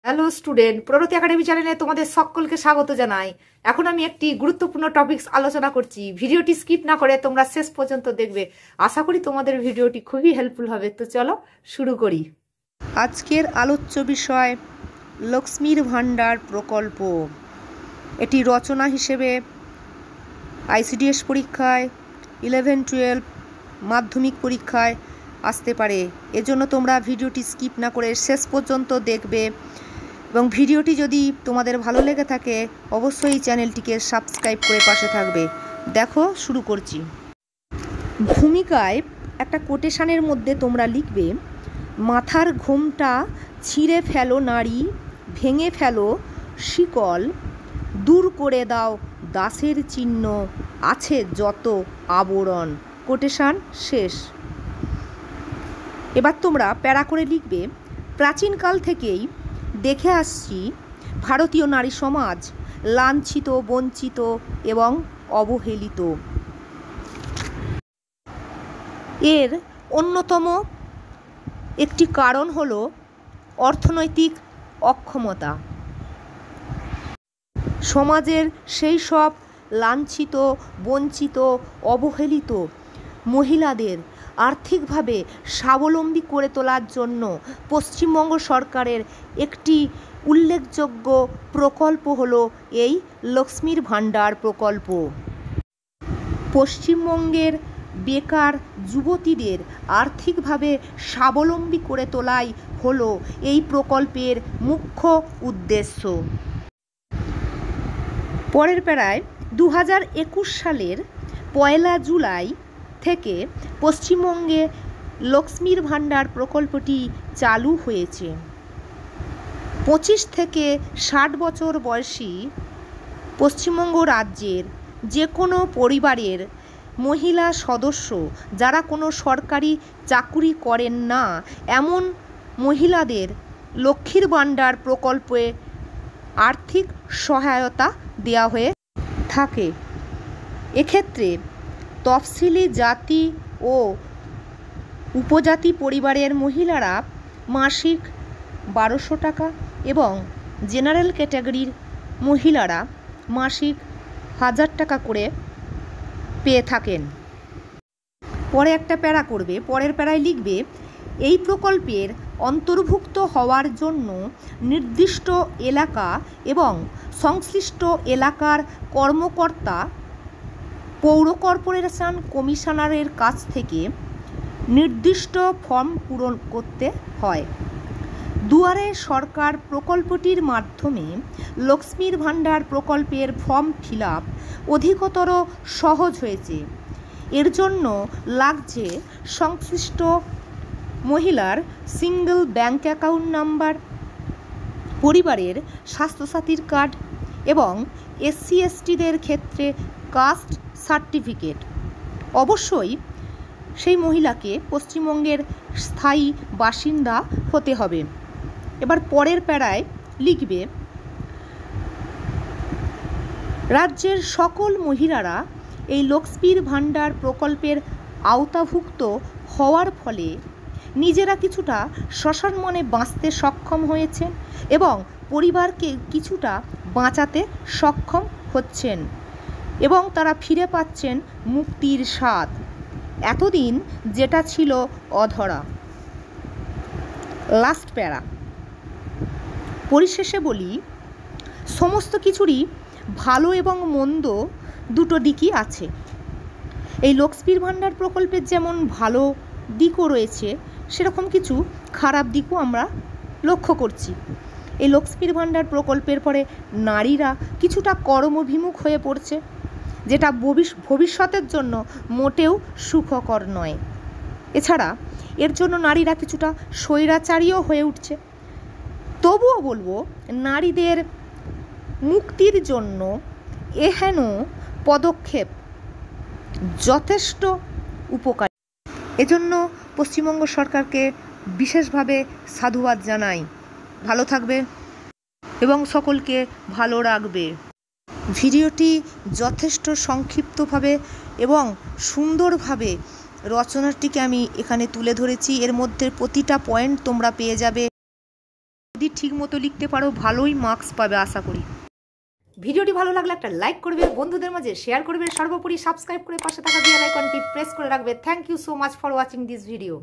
Hello student, প্রগতি academy চ্যানেলে তোমাদের সকলকে স্বাগত জানাই। এখন আমি একটি গুরুত্বপূর্ণ টপিকস আলোচনা করছি। ভিডিওটি স্কিপ না করে তোমরা শেষ পর্যন্ত দেখবে। আশা করি তোমাদের ভিডিওটি খুবই হেল্পফুল হবে। তো চলো শুরু করি। আজকের আলোচ্য বিষয় লক্ষ্মীর ভাণ্ডার প্রকল্প। এটি রচনা হিসেবে আইসিডিএস পরীক্ষায় 11-12 মাধ্যমিক পরীক্ষায় আসতে পারে। এজন্য তোমরা ভিডিওটি স্কিপ না করে শেষ পর্যন্ত দেখবে এবং ভিডিওটি যদি তোমাদের ভালো লেগে থাকে অবশ্যই চ্যানেলটিকে সাবস্ক্রাইব করে পাশে থাকবে। দেখো শুরু করছি। ভূমিকায় একটা কোটেশনের মধ্যে তোমরা লিখবে, মাথার ঘোমটা ছিঁড়ে ফেলো নারী, ভেঙে ফেলো শিকল, দূর করে দাও দাসের চিহ্ন, আছে যত আবরণ। কোটেশন শেষ। এবার তোমরা প্যারা করে লিখবে, প্রাচীনকাল থেকেই দেখে আসছি ভারতীয় নারী সমাজ লাঞ্ছিত, বঞ্চিত এবং অবহেলিত। এর অন্যতম একটি কারণ হলো অর্থনৈতিক অক্ষমতা। সমাজের সেই সব লাঞ্ছিত, বঞ্চিত, অবহেলিত মহিলাদের আর্থিকভাবে স্বাবলম্বী করে তোলার জন্য পশ্চিমবঙ্গ সরকারের একটি উল্লেখযোগ্য প্রকল্প হলো এই লক্ষ্মীর ভাণ্ডার প্রকল্প। পশ্চিমবঙ্গের বেকার যুবতীদের আর্থিকভাবে স্বাবলম্বী করে তোলাই হলো এই প্রকল্পের মুখ্য উদ্দেশ্য। পরের প্যারায় 2021 সালের 1 জুলাই থেকে পশ্চিমবঙ্গে লক্ষ্মীর ভাণ্ডার প্রকল্পটি চালু হয়েছে। 25 থেকে 60 বছর বয়সী পশ্চিমবঙ্গ রাজ্যের যে কোনো পরিবারের মহিলা সদস্য যারা কোনো সরকারি চাকুরি করেন না, এমন মহিলাদের লক্ষ্মীর ভাণ্ডার প্রকল্পে আর্থিক সহায়তা দেওয়া হয়ে থাকে। এক্ষেত্রে তফসিলি জাতি ও উপজাতি পরিবারের মহিলারা মাসিক 1200 টাকা এবং জেনারেল ক্যাটাগরির মহিলারা মাসিক 1000 টাকা করে পেয়ে থাকেন। পরে একটা প্যারা করবে, পরের প্যারায় লিখবে, এই প্রকল্পের অন্তর্ভুক্ত হওয়ার জন্য নির্দিষ্ট এলাকা এবং সংশ্লিষ্ট এলাকার কর্মকর্তা পৌর কর্পোরেশন কমিশনারের কাছ থেকে নির্দিষ্ট ফর্ম পূরণ করতে হয়। দুয়ারে সরকার প্রকল্পটির মাধ্যমে লক্ষ্মীর ভাণ্ডার প্রকল্পের ফর্ম ফিল আপ অধিকতর সহজ হয়েছে। এর জন্য লাগছে সংশ্লিষ্ট মহিলার সিঙ্গল ব্যাংক অ্যাকাউন্ট নাম্বার, পরিবারের স্বাস্থ্যসাথীর কার্ড এবং SC/STদের ক্ষেত্রে কাস্ট সার্টিফিকেট। অবশ্যই সেই মহিলাকে পশ্চিমবঙ্গের স্থায়ী বাসিন্দা হতে হবে। এবার পরের প্যারায় লিখবে, রাজ্যের সকল মহিলারা এই লক্ষ্মীর ভাণ্ডার প্রকল্পের আওতাভুক্ত হওয়ার ফলে নিজেরা কিছুটা সসম্মানে বাঁচতে সক্ষম হয়েছেন এবং পরিবারকে কিছুটা বাঁচাতে সক্ষম হচ্ছেন এবং তারা ফিরে পাচ্ছেন মুক্তির স্বাদ, এতদিন যেটা ছিল অধরা। লাস্ট প্যারা। পরিশেষে বলি, সমস্ত কিছুরই ভালো এবং মন্দ দুটো দিকই আছে। এই লক্ষ্মীর ভাণ্ডার প্রকল্পের যেমন ভালো দিকও রয়েছে, সেরকম কিছু খারাপ দিকও আমরা লক্ষ্য করছি। এই লক্ষ্মীর ভাণ্ডার প্রকল্পের পরে নারীরা কিছুটা কর্মবিমুখ হয়ে পড়ছে, যেটা ভবিষ্যতের জন্য মোটেও সুখকর নয়। এছাড়া এর জন্য নারীরা কিছুটা স্বৈরাচারীও হয়ে উঠছে। তবুও বলবো, নারীদের মুক্তির জন্য এহেন পদক্ষেপ যথেষ্ট উপকারী। এজন্য পশ্চিমবঙ্গ সরকারকে বিশেষভাবে সাধুবাদ জানাই। ভালো থাকবে এবং সকলকে ভালো রাখবে। ভিডিওটি যথেষ্ট সংক্ষিপ্তভাবে এবং সুন্দরভাবে রচনাটিকে আমি এখানে তুলে ধরেছি। এর মধ্যে প্রতিটা পয়েন্ট তোমরা পেয়ে যাবে। যদি ঠিকমতো লিখতে পারো ভালোই মার্কস পাবে আশা করি। ভিডিওটি ভালো লাগলে একটা লাইক করবে, বন্ধুদের মাঝে শেয়ার করবে, সর্বোপরি সাবস্ক্রাইব করে পাশে থাকা বেল আইকনটি প্রেস করে রাখবে। Thank you so much for watching this video.